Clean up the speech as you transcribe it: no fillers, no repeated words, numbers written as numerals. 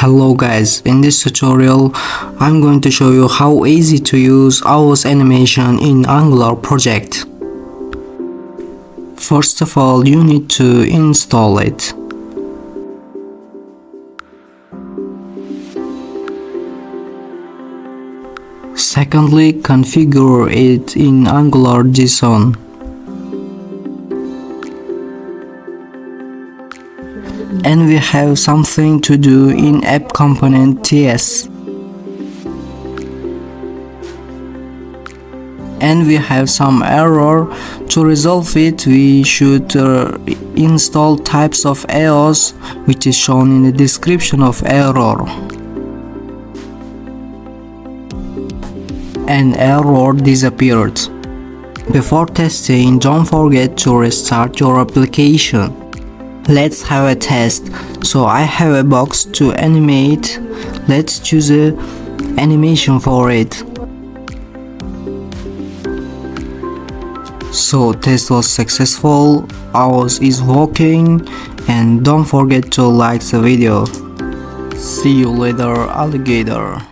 Hello guys, in this tutorial I'm going to show you how easy to use AOS animation in Angular project. First of all, you need to install it. Secondly, configure it in Angular JSON. And we have something to do in app component TS. And we have some error. To resolve it, we should install types of AOS, which is shown in the description of error. And error disappeared. Before testing, don't forget to restart your application. Let's have a test. So I have a box to animate. Let's choose a animation for it. So test was successful, AOS is working, and don't forget to like the video. See you later, alligator.